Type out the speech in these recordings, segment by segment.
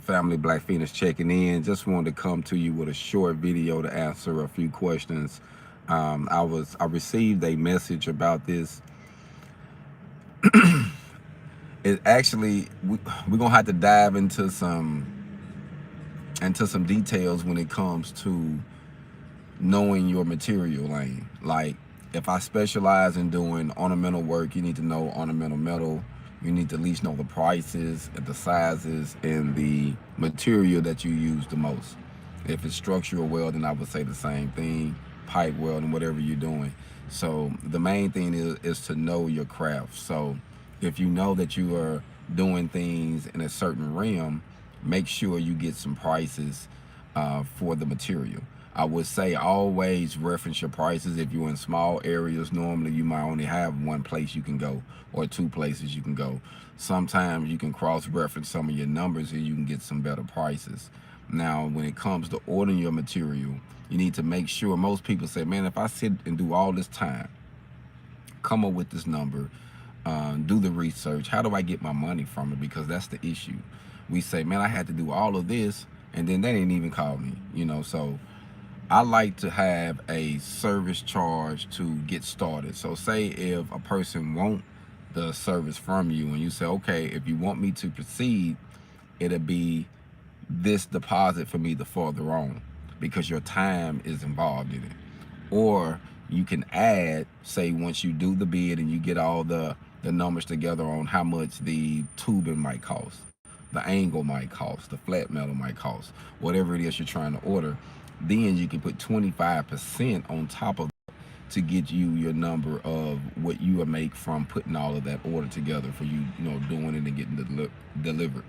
Family Black Feniks checking in. Just wanted to come to you with a short video to answer a few questions. I received a message about this. It actually we're gonna have to dive into some details when it comes to knowing your material lane. Like, if I specialize in doing ornamental work, you need to know ornamental metal. You need to at least know the prices and the sizes and the material that you use the most. If it's structural welding, I would say the same thing. Pipe welding, whatever you're doing. So the main thing is to know your craft. So if you know that you are doing things in a certain realm, make sure you get some prices for the material. I would say always reference your prices. If you're in small areas, normally you might only have one place you can go or two places you can go. Sometimes you can cross-reference some of your numbers and you can get some better prices. Now, when it comes to ordering your material, you need to make sure. Most people say, man, if I sit and do all this time, come up with this number, do the research, how do I get my money from it? Because that's the issue. We say, man, I had to do all of this, and then they didn't even call me, so I like to have a service charge to get started. So say if a person wants the service from you and you say, okay, if you want me to proceed, it'll be this deposit for me to further on, because your time is involved in it. Or you can add, say once you do the bid and you get all the numbers together on how much the tubing might cost, the angle might cost, the flat metal might cost, whatever it is you're trying to order, then you can put 25% on top of that to get you your number of what you will make from putting all of that order together for you, doing it and getting it delivered.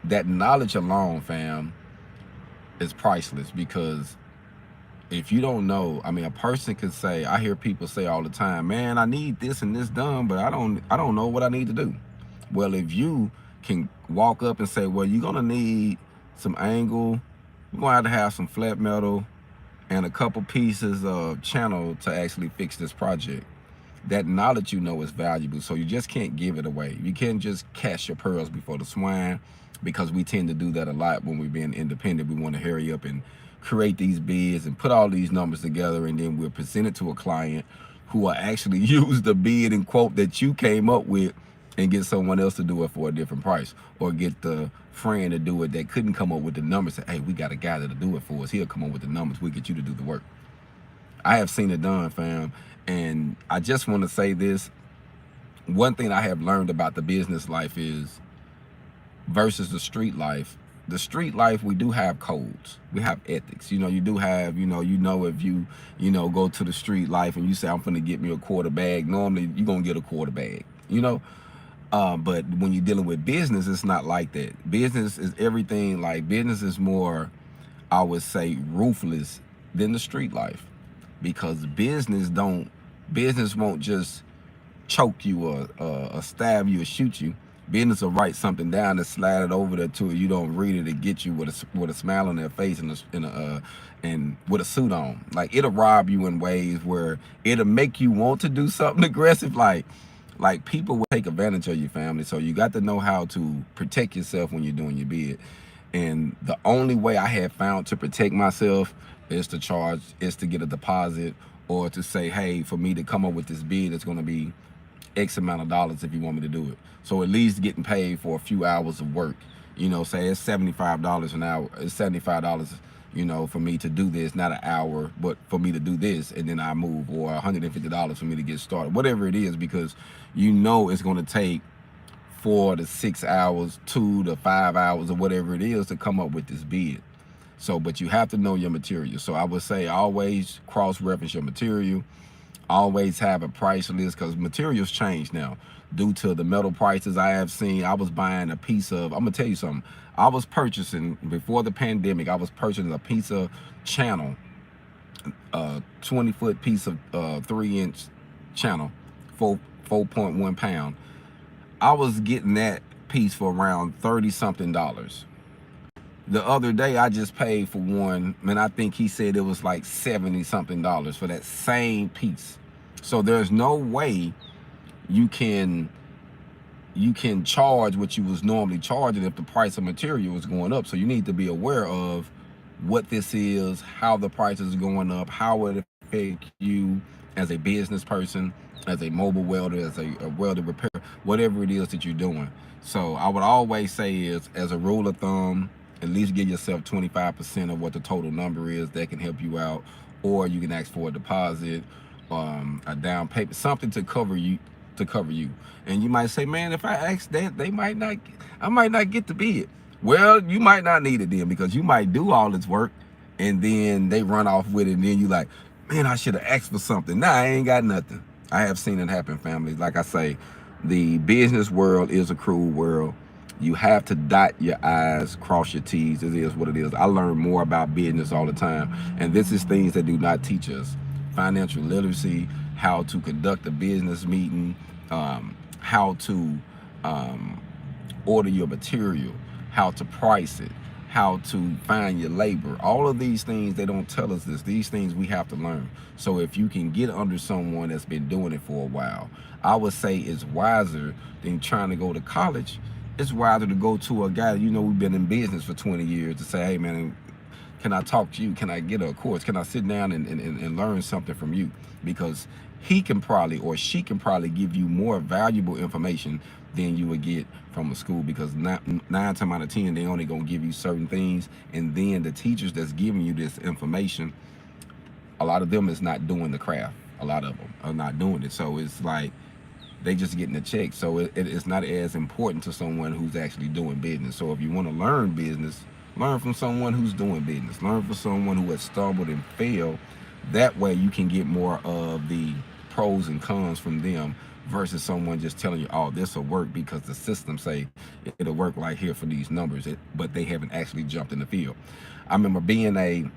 That knowledge alone, fam, is priceless, because if you don't know, I mean, a person could say, I hear people say all the time, man, I need this and this done, but I don't know what I need to do. Well, if you can walk up and say, well, you're gonna need some angle, we're gonna have some flat metal and a couple pieces of channel to actually fix this project. That knowledge, is valuable. So you just can't give it away. You can't just cast your pearls before the swine, because we tend to do that a lot when we're being independent. We want to hurry up and create these bids and put all these numbers together, and then we'll present it to a client who will actually use the bid and quote that you came up with and get someone else to do it for a different price, or get the friend to do it that couldn't come up with the numbers. Say, hey, we got a guy that'll do it for us. He'll come up with the numbers. We'll get you to do the work. I have seen it done, fam. And I just want to say this. One thing I have learned about the business life is versus the street life. The street life, we do have codes. We have ethics. You do have, if you, go to the street life and you say, I'm finna get me a quarter bag, normally you're going to get a quarter bag, but when you're dealing with business, it's not like that. Business is everything. Like, business is more, I would say, ruthless than the street life, because business won't just choke you or stab you or shoot you. Business will write something down and slide it over there to you. Don't read it and get you with a smile on their face and with a suit on. Like, it'll rob you in ways where it'll make you want to do something aggressive. Like people will take advantage of your family. So you got to know how to protect yourself when you're doing your bid. And the only way I have found to protect myself is to get a deposit, or to say, hey, for me to come up with this bid, it's going to be X amount of dollars if you want me to do it. So at least getting paid for a few hours of work, say it's $75 an hour. It's $75, for me to do this, not an hour, but for me to do this, and then I move, or $150 for me to get started, whatever it is, because it's going to take 4 to 6 hours, 2 to 5 hours, or whatever it is to come up with this bid. So, but you have to know your material. So I would say always cross-reference your material. Always have a price list, because materials change now due to the metal prices. I have seen, I was buying a piece of, I'm gonna tell you something. I was purchasing, before the pandemic, I was purchasing a piece of channel, 20-foot piece of 3-inch channel, 4.1 pound. I was getting that piece for around $30-something. The other day, I just paid for one, and I think he said it was like $70-something for that same piece. So there's no way you can you can charge what you was normally charging if the price of material was going up. So you need to be aware of what this is, how the price is going up, how it affects you as a business person, as a mobile welder, as a welder repair, whatever it is that you're doing. So I would always say is, as a rule of thumb, at least give yourself 25% of what the total number is. That can help you out. Or you can ask for a deposit, a down payment, something to cover you. And you might say, man, if I ask that, I might not get the bid. Well, you might not need it then, because you might do all this work and then they run off with it, and then you like, man, I should have asked for something. Nah, I ain't got nothing. I have seen it happen, family. Like I say, the business world is a cruel world. You have to dot your I's, cross your T's. It is what it is. I learn more about business all the time, and this is things that do not teach us. Financial literacy, how to conduct a business meeting, how to order your material, how to price it, how to find your labor. All of these things, they don't tell us this. These things we have to learn. So if you can get under someone that's been doing it for a while, I would say it's wiser than trying to go to college. It's wiser to go to a guy, you know, we've been in business for 20 years, to say, hey man, can I talk to you? Can I get a course? Can I sit down and learn something from you? Because he can probably, or she can probably give you more valuable information than you would get from a school, because 9 times out of 10, they only gonna give you certain things. And then the teachers that's giving you this information, a lot of them is not doing the craft. A lot of them are not doing it. So it's like, they just getting a check. So it's not as important to someone who's actually doing business. So if you want to learn business, learn from someone who's doing business. Learn from someone who has stumbled and failed. That way you can get more of the pros and cons from them, versus someone just telling you, oh, this will work because the system say it'll work right here for these numbers, but they haven't actually jumped in the field. I remember being an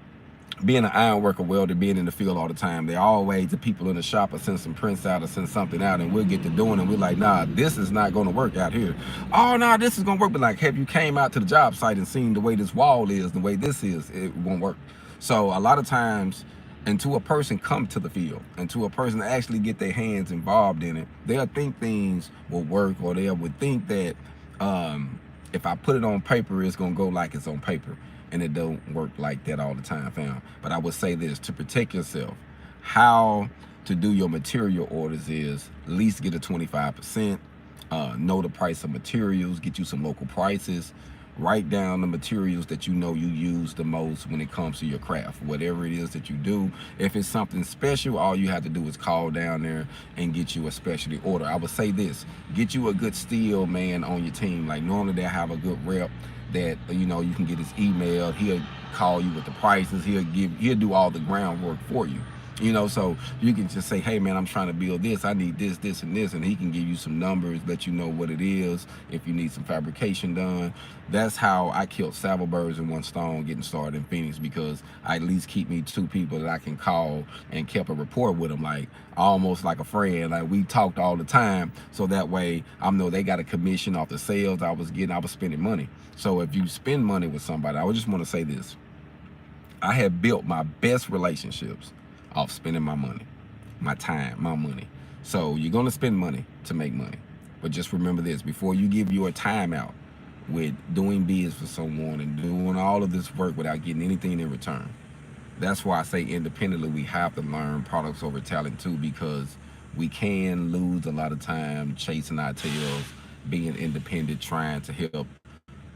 iron worker welder, being in the field all the time, they always, the people in the shop will send some prints out or send something out, and we'll get to doing it, and we're like, nah, this is not going to work out here. Oh, no, this is going to work. But like, have you came out to the job site and seen the way this wall is, the way this is, it won't work. So a lot of times, until a person come to the field, until a person actually get their hands involved in it, they'll think things will work, or they would think that if I put it on paper, it's going to go like it's on paper. And it don't work like that all the time, fam. But I would say this, to protect yourself, how to do your material orders is at least get a 25%, know the price of materials, get you some local prices, write down the materials that you know you use the most when it comes to your craft, whatever it is that you do. If it's something special, all you have to do is call down there and get you a specialty order. I would say this, get you a good steel man on your team. Like normally they have a good rep that, you know, you can get his email, he'll call you with the prices, he'll do all the groundwork for you, you know. So you can just say, hey man, I'm trying to build this, I need this, this, and this, and he can give you some numbers, let you know what it is, if you need some fabrication done. That's how I killed several birds in one stone getting started in Phoenix, because I at least keep me 2 people that I can call and kept a rapport with them, like almost like a friend. Like we talked all the time, so that way I know they got a commission off the sales I was getting. I was spending money. So if you spend money with somebody, I would just want to say this, I have built my best relationships off spending my money, my time, my money. So you're going to spend money to make money. But just remember this, before you give your time out with doing biz for someone and doing all of this work without getting anything in return. That's why I say independently we have to learn products over talent too, because we can lose a lot of time chasing our tails, being independent, trying to help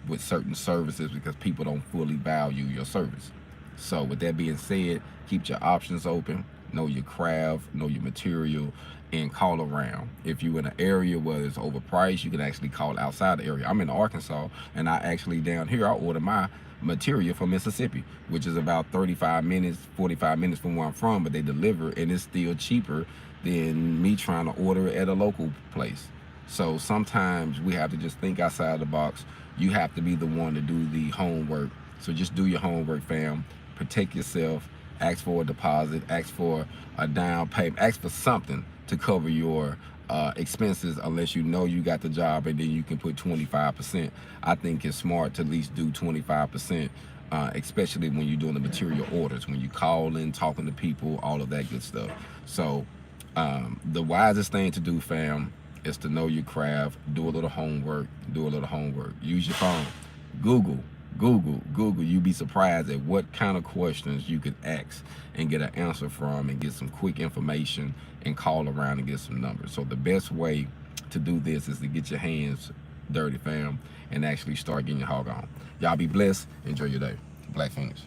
with certain services because people don't fully value your service. So with that being said, keep your options open, know your craft, know your material, and call around. If you're in an area where it's overpriced, you can actually call outside the area. I'm in Arkansas, and I actually down here, I order my material from Mississippi, which is about 35 minutes, 45 minutes from where I'm from, but they deliver, and it's still cheaper than me trying to order at a local place. So sometimes we have to just think outside the box. You have to be the one to do the homework. So just do your homework, fam. Protect yourself. Ask for a deposit. Ask for a down payment. Ask for something to cover your expenses, unless you know you got the job, and then you can put 25%. I think it's smart to at least do 25%, especially when you're doing the material orders, when you call in, talking to people, all of that good stuff. So the wisest thing to do, fam, is to know your craft, do a little homework, use your phone, Google. You'd be surprised at what kind of questions you could ask and get an answer from, and get some quick information, and call around and get some numbers. So the best way to do this is to get your hands dirty, fam, and actually start getting your hog on. Y'all be blessed. Enjoy your day. Black Feniks.